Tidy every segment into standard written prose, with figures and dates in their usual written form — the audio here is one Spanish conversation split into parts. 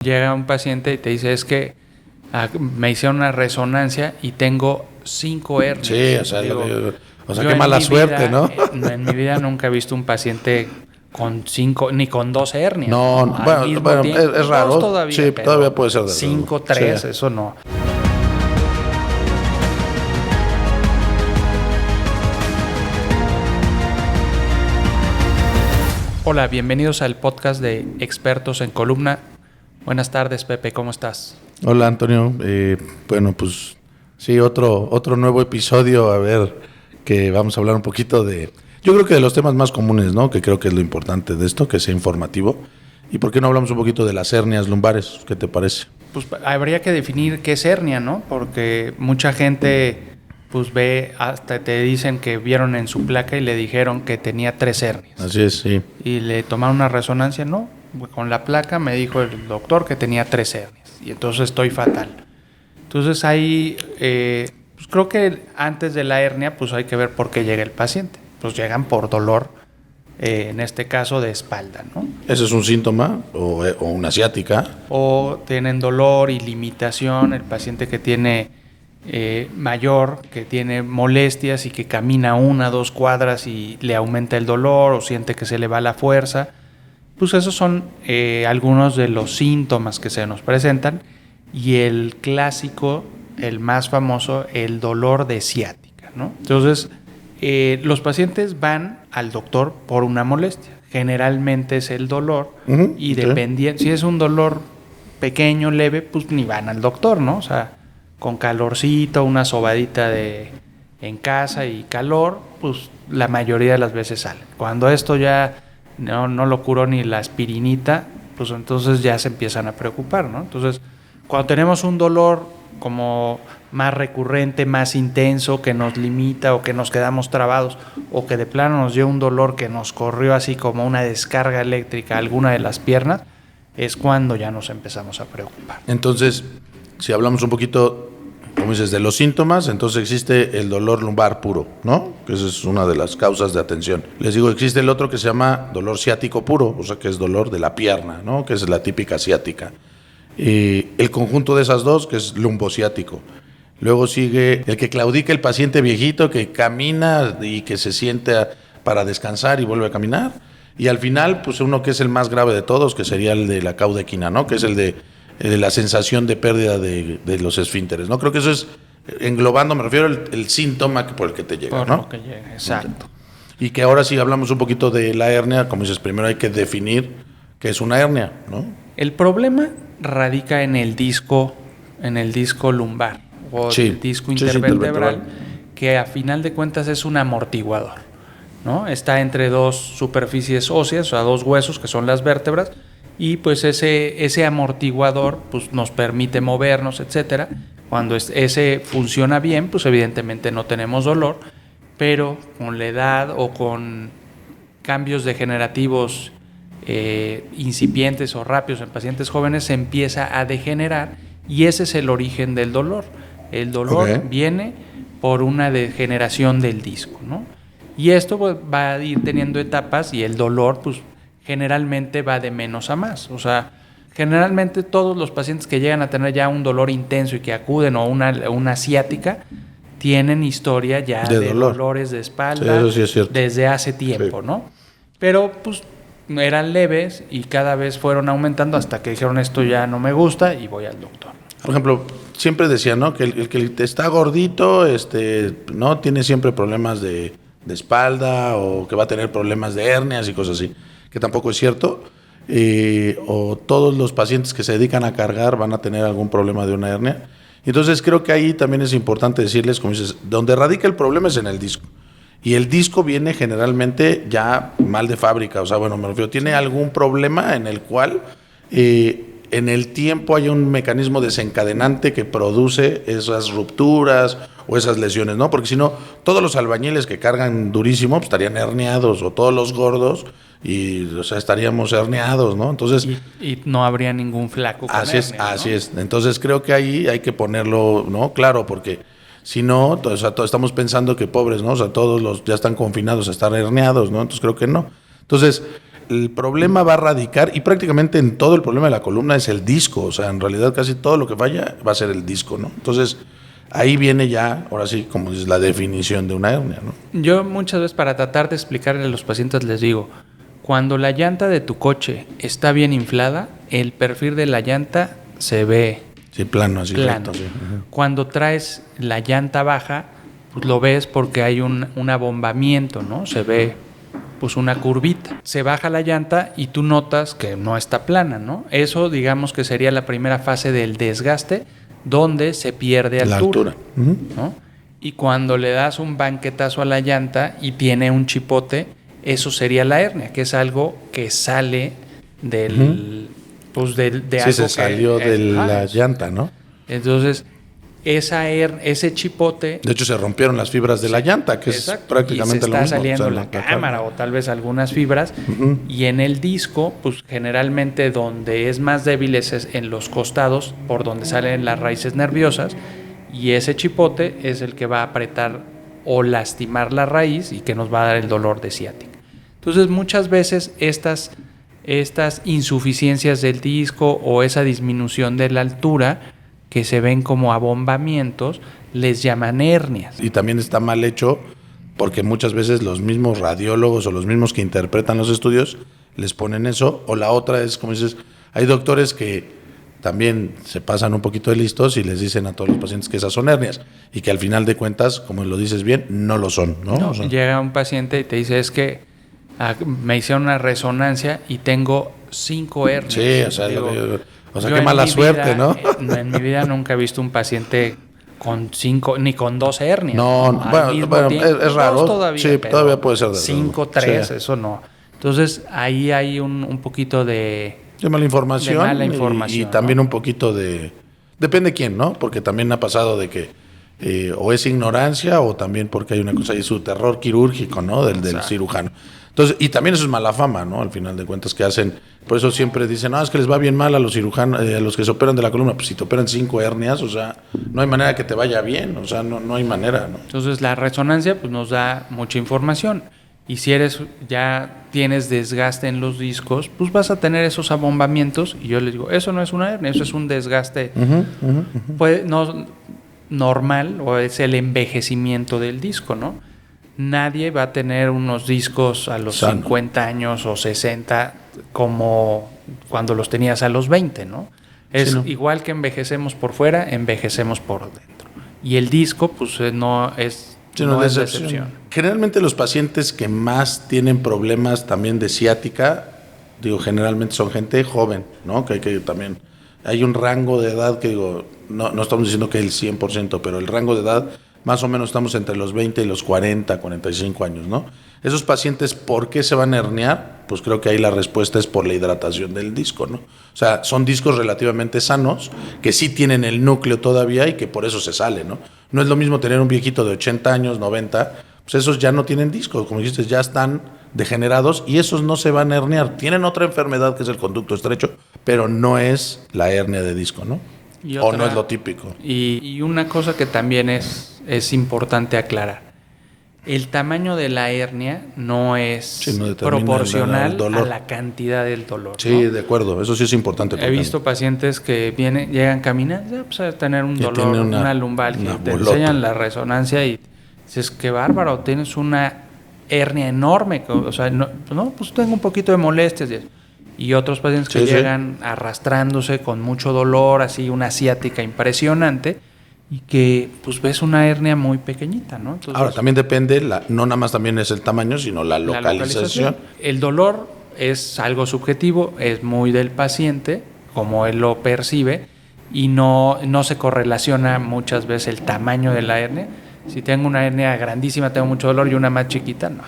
Llega un paciente y te dice, es que me hicieron una resonancia y tengo 5 hernias. Sí, o sea qué mala suerte, ¿no? En mi vida nunca he visto un paciente con 5, ni con 2 hernias. No, bueno, es raro. Todavía, sí, todavía puede ser. 5, 3, sí. eso no. Hola, bienvenidos al podcast de Expertos en Columna. Buenas tardes, Pepe, ¿cómo estás? Hola, Antonio. Bueno, pues sí, otro nuevo episodio. A ver, que vamos a hablar un poquito yo creo que de los temas más comunes, ¿no? Que creo que es lo importante de esto, que sea informativo. ¿Y por qué no hablamos un poquito de las hernias lumbares? ¿Qué te parece? Pues habría que definir qué es hernia, ¿no? Porque mucha gente pues ve, hasta te dicen que vieron en su placa y le dijeron que tenía 3 hernias. Así es, sí. Y le tomaron una resonancia, no. Con la placa me dijo el doctor que tenía 3 hernias. Y entonces estoy fatal. Entonces ahí, pues creo que antes de la hernia, pues hay que ver por qué llega el paciente. Pues llegan por dolor, en este caso de espalda, ¿no? ¿Ese es un síntoma o una ciática? O tienen dolor y limitación, el paciente que tiene mayor, que tiene molestias y que camina 1 o 2 cuadras y le aumenta el dolor o siente que se le va la fuerza. Pues esos son algunos de los síntomas que se nos presentan. Y el clásico, el más famoso, el dolor de ciática, ¿no? Entonces, los pacientes van al doctor por una molestia. Generalmente es el dolor. Y dependiendo, si es un dolor pequeño, leve, pues ni van al doctor, ¿no? O sea, con calorcito, una sobadita en casa y calor, pues la mayoría de las veces salen. Cuando esto ya no lo curó ni la aspirinita, pues entonces ya se empiezan a preocupar, ¿no? Entonces, cuando tenemos un dolor como más recurrente, más intenso, que nos limita o que nos quedamos trabados, o que de plano nos dio un dolor que nos corrió así como una descarga eléctrica a alguna de las piernas, es cuando ya nos empezamos a preocupar. Entonces, si hablamos un poquito, como dices, de los síntomas, entonces existe el dolor lumbar puro, ¿no? Que esa es una de las causas de atención. Les digo, existe el otro que se llama dolor ciático puro, o sea, que es dolor de la pierna, ¿no? Que es la típica ciática. Y el conjunto de esas dos, que es lumbociático. Luego sigue el que claudica el paciente viejito, que camina y que se sienta para descansar y vuelve a caminar. Y al final, pues uno que es el más grave de todos, que sería el de la caudequina, ¿no? Que es el de la sensación de pérdida de los esfínteres, ¿no? Creo que eso es, englobando, me refiero al síntoma por el que te llega, por ¿no? Lo que llega, exacto. Y que ahora sí hablamos un poquito de la hernia, como dices, primero hay que definir qué es una hernia, ¿no? El problema radica en el disco lumbar o el disco intervertebral, que a final de cuentas es un amortiguador, ¿no? Está entre 2 superficies óseas, o sea, 2 huesos que son las vértebras, y pues ese amortiguador pues nos permite movernos, etcétera. Cuando ese funciona bien, pues evidentemente no tenemos dolor, pero con la edad o con cambios degenerativos incipientes o rápidos en pacientes jóvenes se empieza a degenerar, y ese es el origen del dolor. El dolor viene por una degeneración del disco, ¿no? Y esto pues, va a ir teniendo etapas, y el dolor pues generalmente va de menos a más. O sea, generalmente todos los pacientes que llegan a tener ya un dolor intenso y que acuden o una ciática tienen historia ya de dolores de espalda, sí, sí, desde hace tiempo, ¿no? Pero pues eran leves y cada vez fueron aumentando hasta que dijeron, esto ya no me gusta y voy al doctor. Por ejemplo, siempre decían, ¿no? Que el que está gordito, no tiene siempre problemas de espalda, o que va a tener problemas de hernias y cosas así, que tampoco es cierto. O todos los pacientes que se dedican a cargar van a tener algún problema de una hernia. Entonces creo que ahí también es importante decirles, como dices, donde radica el problema es en el disco. Y el disco viene generalmente ya mal de fábrica, o sea, bueno, me refiero, tiene algún problema en el cual en el tiempo hay un mecanismo desencadenante que produce esas rupturas o esas lesiones, ¿no? Porque si no, todos los albañiles que cargan durísimo pues, estarían herniados, o todos los gordos, y o sea, estaríamos herniados, ¿no? Entonces, y no habría ningún flaco con así hernia, es, así es. Entonces creo que ahí hay que ponerlo, ¿no? Claro, porque si no, o sea, estamos pensando que pobres, ¿no? O sea, todos los ya están confinados a estar herniados, ¿no? Entonces creo que no. Entonces, el problema va a radicar, y prácticamente en todo el problema de la columna es el disco, o sea, en realidad casi todo lo que falla va a ser el disco, ¿no? Entonces, ahí viene ya, ahora sí, como es la definición de una hernia, ¿no? Yo muchas veces para tratar de explicarle a los pacientes les digo, cuando la llanta de tu coche está bien inflada, el perfil de la llanta se ve Sí, plano, así plano. recto, sí. Ajá. Cuando traes la llanta baja, pues lo ves porque hay un abombamiento, ¿no? Se ve pues una curvita. Se baja la llanta y tú notas que no está plana, ¿no? Eso digamos que sería la primera fase del desgaste donde se pierde La altura. altura. Ujú. ¿No? Y cuando le das un banquetazo a la llanta y tiene un chipote, eso sería la hernia, que es algo que sale del, pues de Sí, algo se que salió de ajá. la llanta, ¿no? Entonces, ese chipote, De hecho, se rompieron las fibras de la llanta, que exacto, es prácticamente y lo se mismo. está saliendo o sea, la cámara o tal vez algunas fibras. Y en el disco, pues generalmente donde es más débil es en los costados, por donde salen las raíces nerviosas, y ese chipote es el que va a apretar o lastimar la raíz y que nos va a dar el dolor de ciática. Entonces, muchas veces estas insuficiencias del disco o esa disminución de la altura que se ven como abombamientos, les llaman hernias. Y también está mal hecho porque muchas veces los mismos radiólogos o los mismos que interpretan los estudios les ponen eso. O la otra es, como dices, hay doctores que también se pasan un poquito de listos y les dicen a todos los pacientes que esas son hernias y que al final de cuentas, como lo dices bien, no lo son, ¿no? No, O sea, llega un paciente y te dice, es que me hicieron una resonancia y tengo 5 hernias. sí, o sea, Digo, o sea yo qué en mala mi suerte, vida, ¿no? En mi vida nunca he visto un paciente con 5 ni con 2 hernias. No, Al bueno, mismo tiempo. es raro. Dos todavía, Sí, pero todavía puede ser de 5, verdad. 3, Sí. eso no. Entonces ahí hay un poquito de Mala información. de mala información, y también ¿no? un poquito de... Depende quién, ¿no? Porque también ha pasado de que o es ignorancia o también porque hay una cosa ahí, su terror quirúrgico, ¿no? Del Exacto. cirujano. Entonces, y también eso es mala fama, ¿no? Al final de cuentas que hacen... Por eso siempre dicen, no, es que les va bien mal a los cirujanos, a los que se operan de la columna. Pues si te operan 5 hernias, o sea, no hay manera que te vaya bien. O sea, no hay manera, ¿no? Entonces la resonancia pues nos da mucha información y si ya tienes desgaste en los discos, pues vas a tener esos abombamientos y yo les digo, eso no es una hernia, eso es un desgaste no, normal o es el envejecimiento del disco, ¿no? Nadie va a tener unos discos a los Sano. 50 años o 60 como cuando los tenías a los 20, ¿no? Es Sí, ¿no? igual que envejecemos por fuera, envejecemos por dentro. Y el disco, pues no es, Sí, no de es excepción. excepción. Generalmente los pacientes que más tienen problemas también de ciática, digo, generalmente son gente joven, ¿no? Que también hay un rango de edad que digo, no estamos diciendo que el 100%, pero el rango de edad más o menos estamos entre los 20 y los 40, 45 años, ¿no? Esos pacientes, ¿por qué se van a herniar? Pues creo que ahí la respuesta es por la hidratación del disco, ¿no? O sea, son discos relativamente sanos, que sí tienen el núcleo todavía y que por eso se sale, ¿no? No es lo mismo tener un viejito de 80 años, 90, pues esos ya no tienen discos, como dijiste, ya están degenerados y esos no se van a herniar. Tienen otra enfermedad que es el conducto estrecho, pero no es la hernia de disco, ¿no? Y O otra- no es lo típico. Y una cosa que también es importante aclarar. El tamaño de la hernia no es Sí, no determina proporcional el dolor. a la cantidad del dolor. Sí, ¿no? de acuerdo, eso sí es importante. He porque- visto pacientes que llegan caminando, ya, pues a tener un Y dolor, tiene una lumbalgia, una te bolota. enseñan la resonancia y dices, qué bárbaro, tienes una hernia enorme, o sea, pues tengo un poquito de molestias. Y otros pacientes que Sí, sí. llegan arrastrándose con mucho dolor, así una ciática impresionante, y que pues ves una hernia muy pequeñita, ¿no? Entonces, Ahora, también depende, no nada más también es el tamaño, sino la la localización. El dolor es algo subjetivo, es muy del paciente, como él lo percibe, y no se correlaciona muchas veces el tamaño de la hernia. Si tengo una hernia grandísima, tengo mucho dolor, y una más chiquita, no.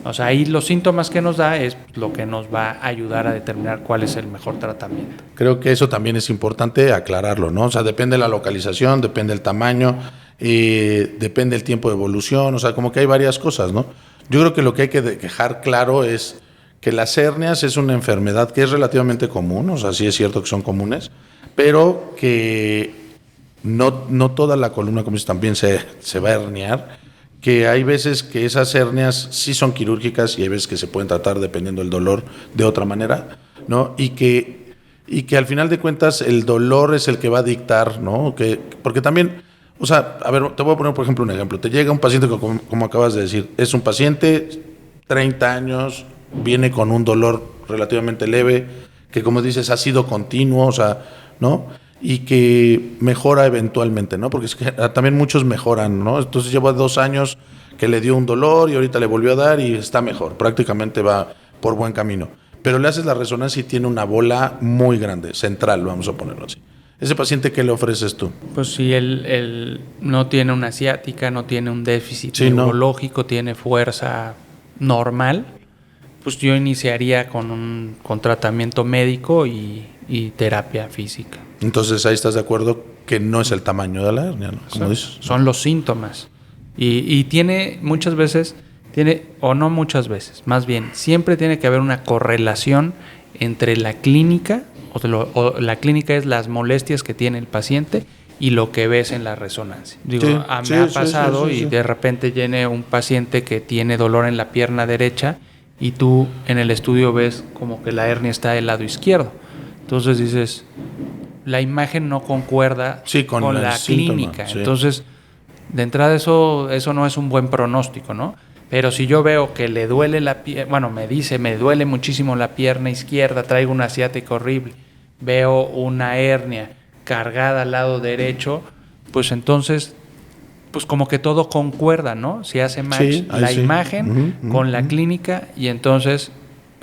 O sea, ahí los síntomas que nos da es lo que nos va a ayudar a determinar cuál es el mejor tratamiento. Creo que eso también es importante aclararlo, ¿no? O sea, depende de la localización, depende del tamaño, depende del tiempo de evolución, o sea, como que hay varias cosas, ¿no? Yo creo que lo que hay que dejar claro es que las hernias es una enfermedad que es relativamente común, o sea, sí es cierto que son comunes, pero que no toda la columna, como dices, también se va a herniar, que hay veces que esas hernias sí son quirúrgicas y hay veces que se pueden tratar dependiendo del dolor de otra manera, ¿no? Y que al final de cuentas el dolor es el que va a dictar, ¿no? Porque también, o sea, a ver, te voy a poner por ejemplo un ejemplo. Te llega un paciente, como acabas de decir, es un paciente, 30 años, viene con un dolor relativamente leve, que como dices ha sido continuo, o sea, ¿no? Y que mejora eventualmente, ¿no? Porque es que también muchos mejoran, ¿no? Entonces lleva 2 años que le dio un dolor y ahorita le volvió a dar y está mejor, prácticamente va por buen camino. Pero le haces la resonancia y tiene una bola muy grande, central, vamos a ponerlo así. ¿Ese paciente qué le ofreces tú? Pues si él no tiene una ciática, no tiene un déficit neurológico, tiene fuerza normal, pues yo iniciaría con tratamiento médico y terapia física. Entonces ahí estás de acuerdo que no es el tamaño de la hernia, ¿no? Como dices. Son los síntomas. Y tiene muchas veces, o no muchas veces, más bien, siempre tiene que haber una correlación entre la clínica, o la clínica es las molestias que tiene el paciente y lo que ves en la resonancia. Digo, me ha pasado y de repente viene un paciente que tiene dolor en la pierna derecha y tú en el estudio ves como que la hernia está del lado izquierdo. Entonces dices, la imagen no concuerda con la clínica. Sí. Entonces, de entrada eso no es un buen pronóstico, ¿no? Pero si yo veo que le duele me duele muchísimo la pierna izquierda, traigo una ciática horrible, veo una hernia cargada al lado derecho, pues entonces, pues como que todo concuerda, ¿no? Si hace match la imagen con la clínica y entonces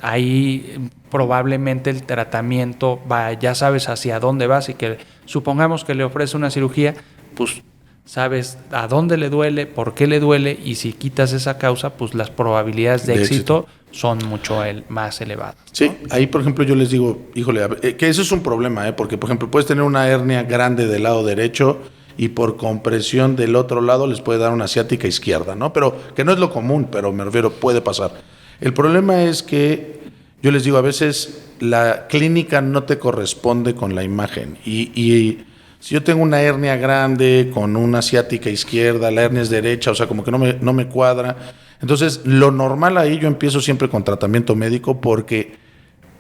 ahí probablemente el tratamiento ya sabes hacia dónde vas y que supongamos que le ofrece una cirugía, pues sabes a dónde le duele, por qué le duele y si quitas esa causa, pues las probabilidades de éxito son mucho más elevadas, ¿no? Sí, ahí por ejemplo yo les digo, híjole, que eso es un problema, porque por ejemplo puedes tener una hernia grande del lado derecho y por compresión del otro lado les puede dar una ciática izquierda, ¿no? Pero que no es lo común, pero me refiero, puede pasar. El problema es que yo les digo, a veces la clínica no te corresponde con la imagen y si yo tengo una hernia grande con una ciática izquierda, la hernia es derecha, o sea, como que no me cuadra. Entonces, lo normal ahí yo empiezo siempre con tratamiento médico porque,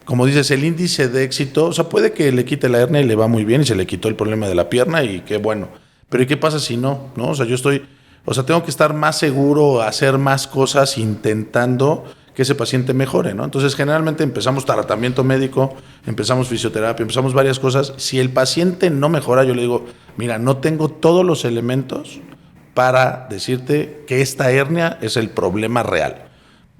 como dices, el índice de éxito, o sea, puede que le quite la hernia y le va muy bien y se le quitó el problema de la pierna y qué bueno. Pero ¿y qué pasa si no? ¿No? O sea, tengo que estar más seguro, hacer más cosas intentando que ese paciente mejore, ¿no? Entonces, generalmente empezamos tratamiento médico, empezamos fisioterapia, empezamos varias cosas. Si el paciente no mejora, yo le digo, mira, no tengo todos los elementos para decirte que esta hernia es el problema real.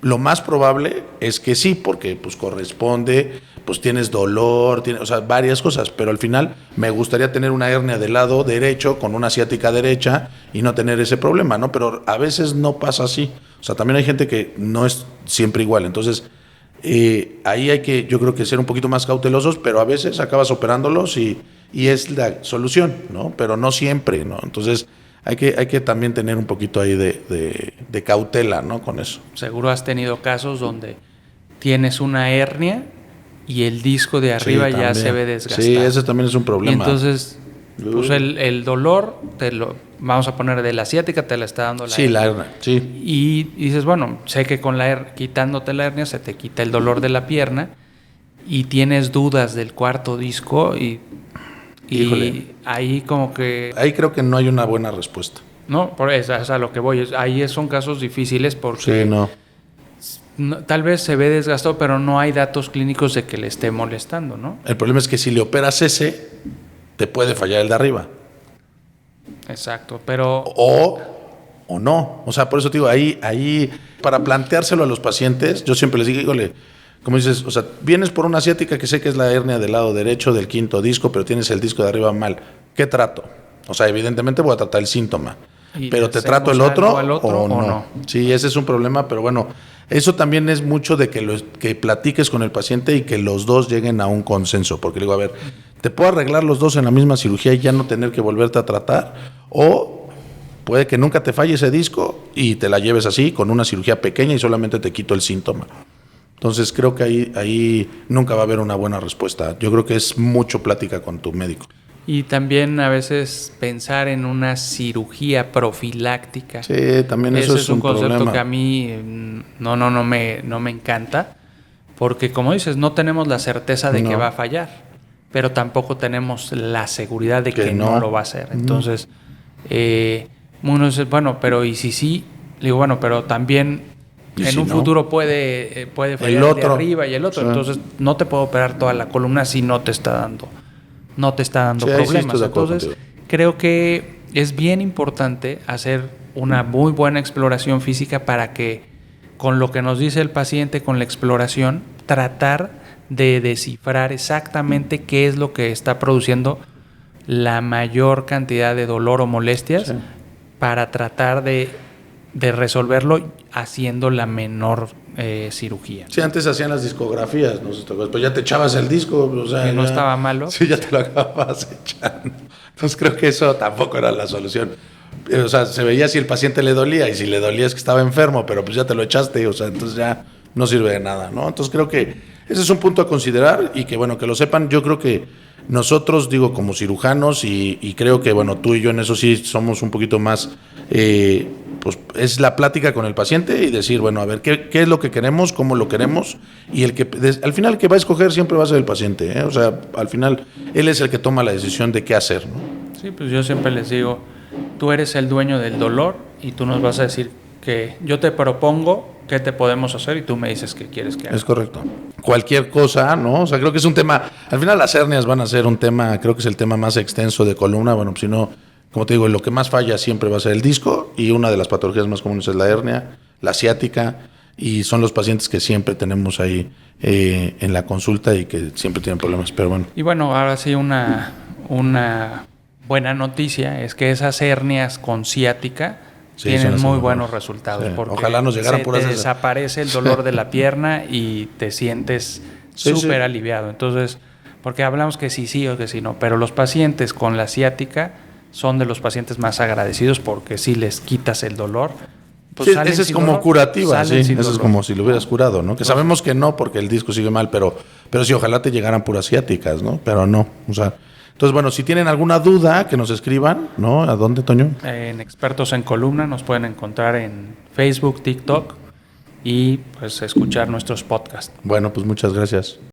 Lo más probable es que sí, porque pues corresponde, pues tienes dolor, o sea, varias cosas, pero al final me gustaría tener una hernia del lado derecho con una ciática derecha y no tener ese problema, ¿no? Pero a veces no pasa así. O sea, también hay gente que no es siempre igual. Entonces, ahí hay que, yo creo que ser un poquito más cautelosos, pero a veces acabas operándolos y es la solución, ¿no? Pero no siempre, ¿no? Entonces, hay que también tener un poquito ahí de cautela, ¿no? Con eso. Seguro has tenido casos donde tienes una hernia y el disco de arriba ya se ve desgastado. Sí, ese también es un problema. Y entonces, pues el dolor, vamos a poner de la ciática, te la está dando la hernia. Sí, la hernia, sí. Y dices, bueno, sé que con quitándote la hernia se te quita el dolor de la pierna y tienes dudas del cuarto disco y ahí como que... Ahí creo que no hay una buena respuesta. No, por eso es a lo que voy. Ahí son casos difíciles porque... Sí, no, tal vez se ve desgastado, pero no hay datos clínicos de que le esté molestando, ¿no? El problema es que si le operas ese, te puede fallar el de arriba. Exacto, pero... O no. O sea, por eso te digo, ahí para planteárselo a los pacientes, yo siempre les digo, híjole, como dices, o sea, vienes por una ciática que sé que es la hernia del lado derecho del quinto disco, pero tienes el disco de arriba mal. ¿Qué trato? O sea, evidentemente voy a tratar el síntoma. ¿Pero te trato el otro o no? Sí, ese es un problema, pero bueno, eso también es mucho de que platiques con el paciente y que los dos lleguen a un consenso. Porque le digo, a ver, te puedo arreglar los dos en la misma cirugía y ya no tener que volverte a tratar, o puede que nunca te falle ese disco y te la lleves así, con una cirugía pequeña y solamente te quito el síntoma. Entonces creo que ahí nunca va a haber una buena respuesta. Yo creo que es mucho plática con tu médico. Y también a veces pensar en una cirugía profiláctica. Sí, también eso Ese es un concepto problema. que a mí no me encanta, porque como dices, no tenemos la certeza de que va a fallar, pero tampoco tenemos la seguridad de que no lo va a hacer. Entonces, uno dice, bueno, pero ¿y si sí? Le digo, bueno, pero también en un futuro puede fallar el de arriba y el otro. Sí. Entonces, no te puedo operar toda la columna si no te está dando problemas. Entonces, creo que es bien importante hacer una muy buena exploración física para que, con lo que nos dice el paciente, con la exploración, tratar de descifrar exactamente qué es lo que está produciendo la mayor cantidad de dolor o molestias, para tratar de resolverlo haciendo la menor cirugía. Sí, antes hacían las discografías, ¿no? Pues ya te echabas el disco, o sea, que no estaba malo. Sí, ya te lo acababas echando. Entonces creo que eso tampoco era la solución. O sea, se veía si el paciente le dolía, y si le dolía es que estaba enfermo, pero pues ya te lo echaste, o sea, entonces ya no sirve de nada, ¿no? Entonces creo que ese es un punto a considerar, y que bueno, que lo sepan. Yo creo que nosotros, digo, como cirujanos, y creo que bueno, tú y yo en eso sí somos un poquito más, pues es la plática con el paciente y decir, bueno, a ver, ¿qué es lo que queremos? ¿Cómo lo queremos? Y al final el que va a escoger siempre va a ser el paciente, ¿eh? O sea, al final él es el que toma la decisión de qué hacer, ¿no? Sí, pues yo siempre les digo, tú eres el dueño del dolor y tú nos vas a decir que yo te propongo qué te podemos hacer y tú me dices qué quieres que haga. Es correcto. Cualquier cosa, ¿no? O sea, creo que es un tema, al final las hernias van a ser un tema, creo que es el tema más extenso de columna. Bueno, pues si no, como te digo, lo que más falla siempre va a ser el disco, y una de las patologías más comunes es la hernia, la ciática, y son los pacientes que siempre tenemos ahí en la consulta y que siempre tienen problemas, pero bueno. Y bueno, ahora sí una buena noticia es que esas hernias con ciática tienen muy buenos resultados. Sí. Porque ojalá nos llegaran por esas. Desaparece el dolor de la pierna y te sientes súper aliviado. Entonces, porque hablamos que sí o que sí no, pero los pacientes con la ciática son de los pacientes más agradecidos, porque si les quitas el dolor, pues sí, esa es como dolor, curativa, sí, eso es como si lo hubieras curado, ¿no? Que sabemos que no, porque el disco sigue mal, pero sí, ojalá te llegaran puras ciáticas, ¿no? Pero no, o sea, entonces, bueno, si tienen alguna duda, que nos escriban, ¿no? ¿A dónde, Toño? En Expertos en Columna nos pueden encontrar en Facebook, TikTok, y pues escuchar nuestros podcasts. Bueno, pues muchas gracias.